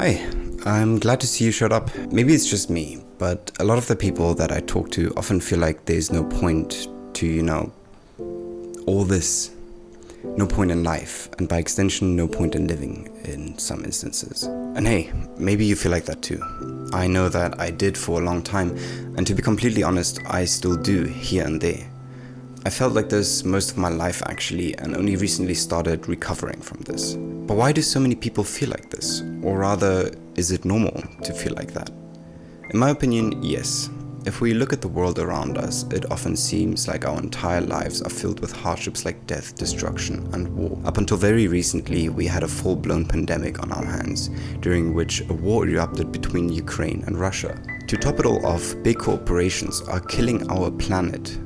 Hi, I'm glad to see you showed up. Maybe it's just me, but a lot of the people that I talk to often feel like there's no point to, all this. No point in life, and by extension, no point in living in some instances. And hey, maybe you feel like that too. I know that I did for a long time, and to be completely honest, I still do here and there. I felt like this most of my life actually, and only recently started recovering from this. But why do so many people feel like this? Or rather, is it normal to feel like that? In my opinion, yes. If we look at the world around us, it often seems like our entire lives are filled with hardships like death, destruction, and war. Up until very recently, we had a full-blown pandemic on our hands, during which a war erupted between Ukraine and Russia. To top it all off, big corporations are killing our planet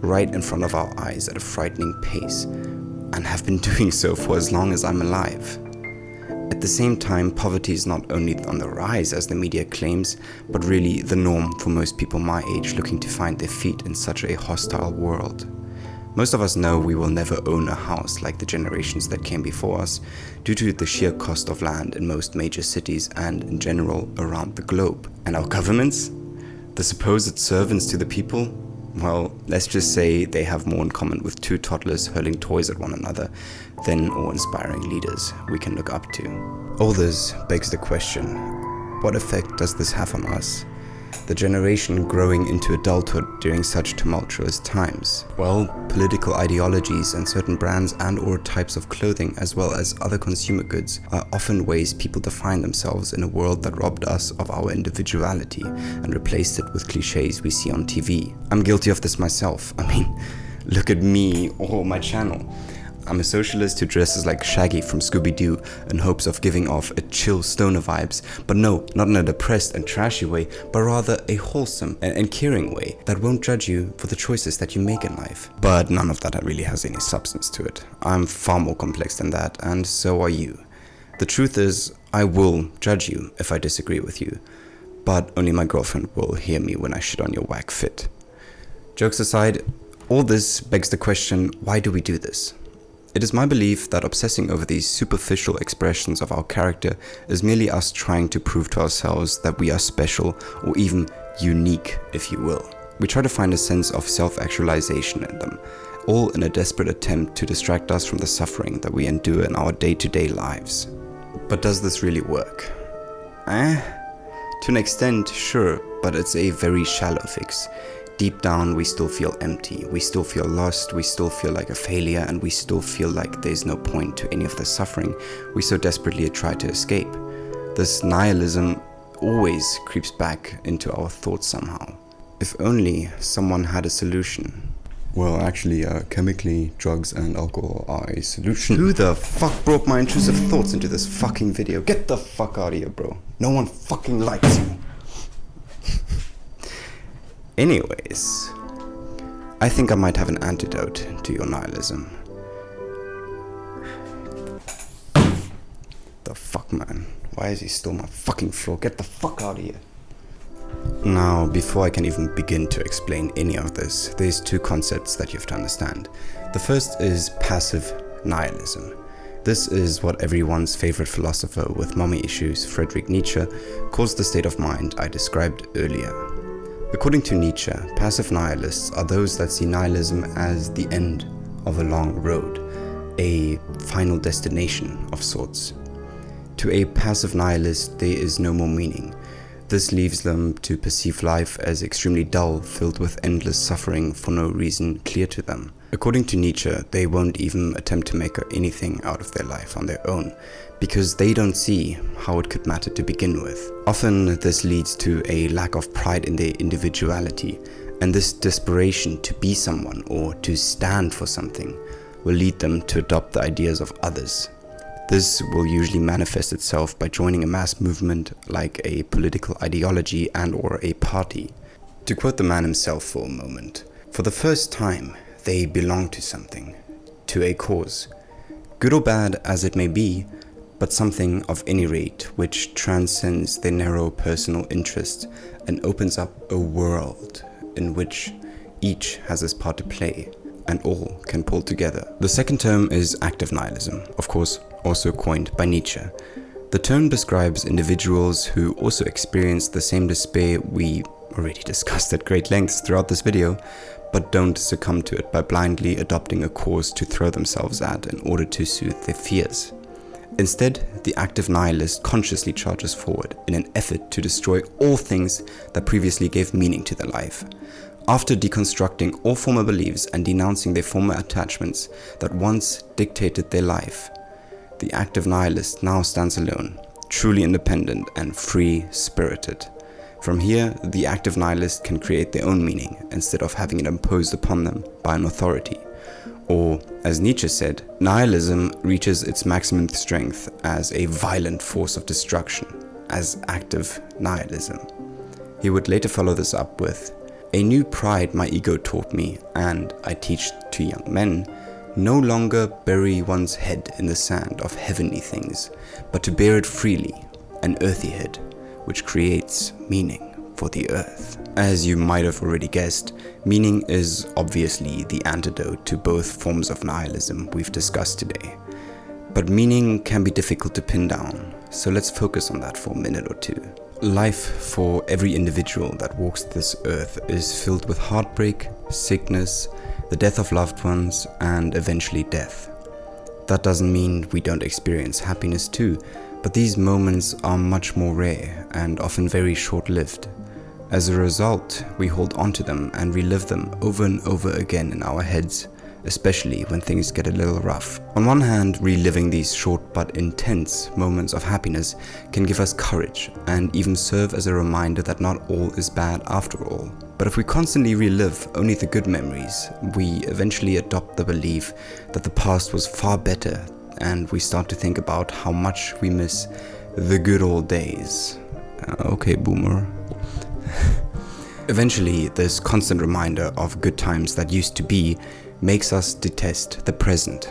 right in front of our eyes at a frightening pace, and have been doing so for as long as I'm alive. At the same time, poverty is not only on the rise as the media claims, but really the norm for most people my age looking to find their feet in such a hostile world. Most of us know we will never own a house like the generations that came before us, due to the sheer cost of land in most major cities and in general around the globe. And our governments? The supposed servants to the people? Well, let's just say they have more in common with two toddlers hurling toys at one another than awe-inspiring leaders we can look up to. All this begs the question, what effect does this have on us? The generation growing into adulthood during such tumultuous times? Well, political ideologies and certain brands and or types of clothing as well as other consumer goods are often ways people define themselves in a world that robbed us of our individuality and replaced it with cliches we see on TV. I'm guilty of this myself. I mean, look at me or my channel. I'm a socialist who dresses like Shaggy from Scooby-Doo in hopes of giving off a chill stoner vibes, but no, not in a depressed and trashy way, but rather a wholesome and caring way that won't judge you for the choices that you make in life. But none of that really has any substance to it. I'm far more complex than that, and so are you. The truth is, I will judge you if I disagree with you, but only my girlfriend will hear me when I shit on your whack fit. Jokes aside, all this begs the question, why do we do this? It is my belief that obsessing over these superficial expressions of our character is merely us trying to prove to ourselves that we are special or even unique, if you will. We try to find a sense of self-actualization in them, all in a desperate attempt to distract us from the suffering that we endure in our day-to-day lives. But does this really work? To an extent, sure, but it's a very shallow fix. Deep down, we still feel empty, we still feel lost, we still feel like a failure, and we still feel like there's no point to any of the suffering we so desperately try to escape. This nihilism always creeps back into our thoughts somehow. If only someone had a solution. Well, actually, chemically, drugs and alcohol are a solution. Who the fuck brought my intrusive thoughts into this fucking video? Get the fuck out of here, bro. No one fucking likes you. Anyways, I think I might have an antidote to your nihilism. The fuck, man? Why is he still on my fucking floor? Get the fuck out of here. Now, before I can even begin to explain any of this, there's two concepts that you have to understand. The first is passive nihilism. This is what everyone's favorite philosopher with mommy issues, Friedrich Nietzsche, calls the state of mind I described earlier. According to Nietzsche, passive nihilists are those that see nihilism as the end of a long road, a final destination of sorts. To a passive nihilist, there is no more meaning. This leaves them to perceive life as extremely dull, filled with endless suffering for no reason clear to them. According to Nietzsche, they won't even attempt to make anything out of their life on their own, because they don't see how it could matter to begin with. Often this leads to a lack of pride in their individuality, and this desperation to be someone or to stand for something will lead them to adopt the ideas of others. This will usually manifest itself by joining a mass movement like a political ideology and or a party. To quote the man himself for a moment, for the first time they belong to something, to a cause, good or bad as it may be, but something of any rate which transcends their narrow personal interest and opens up a world in which each has his part to play and all can pull together. The second term is active nihilism, of course, also coined by Nietzsche. The term describes individuals who also experience the same despair we already discussed at great lengths throughout this video, but don't succumb to it by blindly adopting a cause to throw themselves at in order to soothe their fears. Instead, the active nihilist consciously charges forward in an effort to destroy all things that previously gave meaning to their life. After deconstructing all former beliefs and denouncing their former attachments that once dictated their life, the active nihilist now stands alone, truly independent and free-spirited. From here, the active nihilist can create their own meaning instead of having it imposed upon them by an authority. Or, as Nietzsche said, nihilism reaches its maximum strength as a violent force of destruction, as active nihilism. He would later follow this up with, "A new pride my ego taught me, and I teach to young men, no longer bury one's head in the sand of heavenly things, but to bear it freely, an earthy head, which creates meaning for the earth." As you might have already guessed, meaning is obviously the antidote to both forms of nihilism we've discussed today. But meaning can be difficult to pin down, so let's focus on that for a minute or two. Life for every individual that walks this earth is filled with heartbreak, sickness, the death of loved ones, and eventually death. That doesn't mean we don't experience happiness too, but these moments are much more rare and often very short-lived. As a result, we hold on to them and relive them over and over again in our heads, especially when things get a little rough. On one hand, reliving these short but intense moments of happiness can give us courage and even serve as a reminder that not all is bad after all. But if we constantly relive only the good memories, we eventually adopt the belief that the past was far better, and we start to think about how much we miss the good old days. Okay, boomer. Eventually, this constant reminder of good times that used to be makes us detest the present.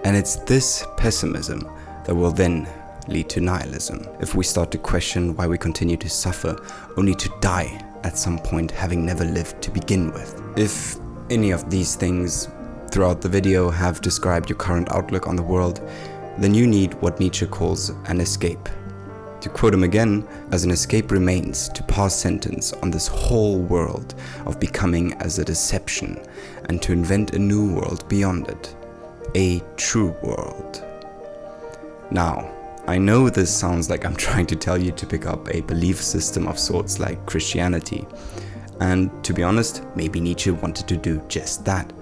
And it's this pessimism that will then lead to nihilism, if we start to question why we continue to suffer only to die at some point, having never lived to begin with. If any of these things throughout the video have described your current outlook on the world, then you need what Nietzsche calls an escape. To quote him again, as an escape remains to pass sentence on this whole world of becoming as a deception, and to invent a new world beyond it, a true world. Now, I know this sounds like I'm trying to tell you to pick up a belief system of sorts like Christianity, and to be honest, maybe Nietzsche wanted to do just that.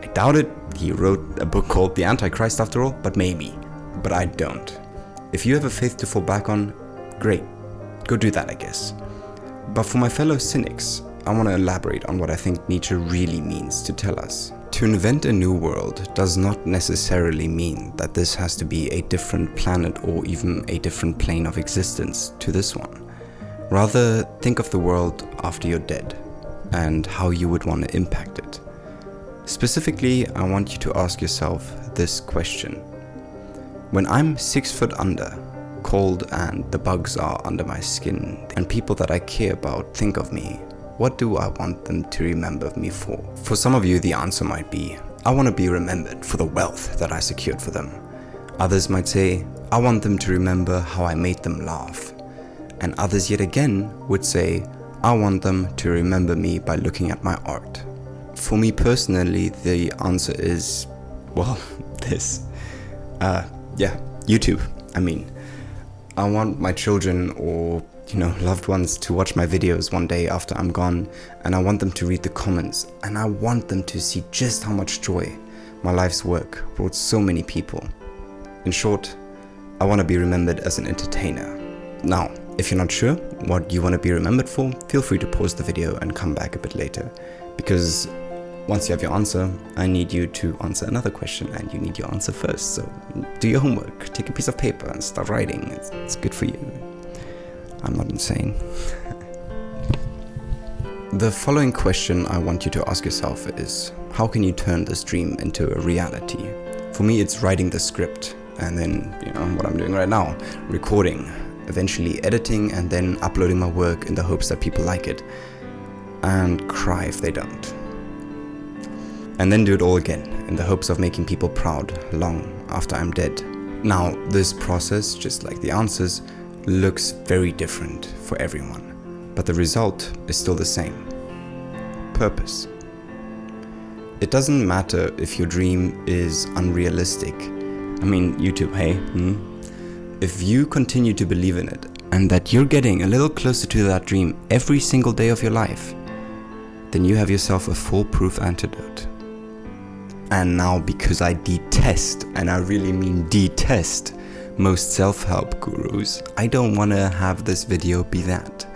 I doubt it, he wrote a book called The Antichrist after all, but maybe. But I don't. If you have a faith to fall back on, great, go do that, I guess. But for my fellow cynics, I want to elaborate on what I think Nietzsche really means to tell us. To invent a new world does not necessarily mean that this has to be a different planet or even a different plane of existence to this one. Rather, think of the world after you're dead and how you would want to impact it. Specifically, I want you to ask yourself this question. When I'm 6 foot under, cold and the bugs are under my skin, and people that I care about think of me, what do I want them to remember me for? For some of you, the answer might be, I want to be remembered for the wealth that I secured for them. Others might say, I want them to remember how I made them laugh. And others yet again would say, I want them to remember me by looking at my art. For me personally, the answer is, well, this. YouTube. I want my children or, loved ones to watch my videos one day after I'm gone, and I want them to read the comments, and I want them to see just how much joy my life's work brought so many people. In short, I want to be remembered as an entertainer. Now, if you're not sure what you want to be remembered for, feel free to pause the video and come back a bit later, because once you have your answer, I need you to answer another question, and you need your answer first. So do your homework, take a piece of paper and start writing. It's good for you. I'm not insane. The following question I want you to ask yourself is, how can you turn this dream into a reality? For me, it's writing the script, and then, what I'm doing right now, recording, eventually editing, and then uploading my work in the hopes that people like it, and cry if they don't. And then do it all again, in the hopes of making people proud long after I'm dead. Now, this process, just like the answers, looks very different for everyone, but the result is still the same. Purpose. It doesn't matter if your dream is unrealistic. I mean, YouTube, hey? If you continue to believe in it, and that you're getting a little closer to that dream every single day of your life, then you have yourself a foolproof antidote. And now, because I detest, and I really mean detest, most self-help gurus, I don't want to have this video be that.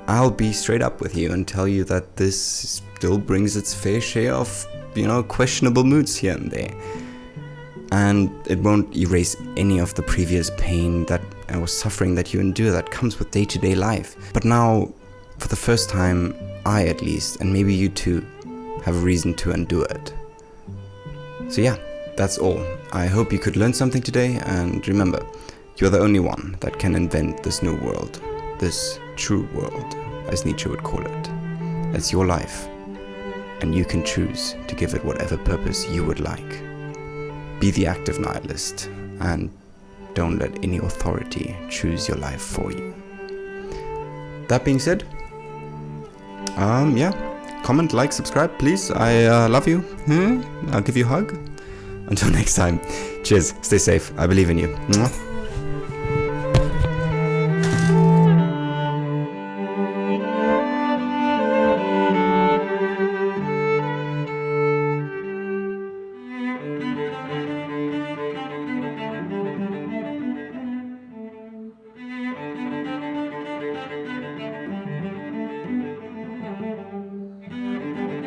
I'll be straight up with you and tell you that this still brings its fair share of, questionable moods here and there. And it won't erase any of the previous pain or suffering that you endure that comes with day-to-day life. But now, for the first time, I at least, and maybe you too, have a reason to undo it. So yeah, that's all. I hope you could learn something today, and remember, you're the only one that can invent this new world, this true world, as Nietzsche would call it. It's your life, and you can choose to give it whatever purpose you would like. Be the active nihilist, and don't let any authority choose your life for you. That being said, comment, like, subscribe, please. I love you. I'll give you a hug. Until next time, cheers, stay safe, I believe in you. Mwah.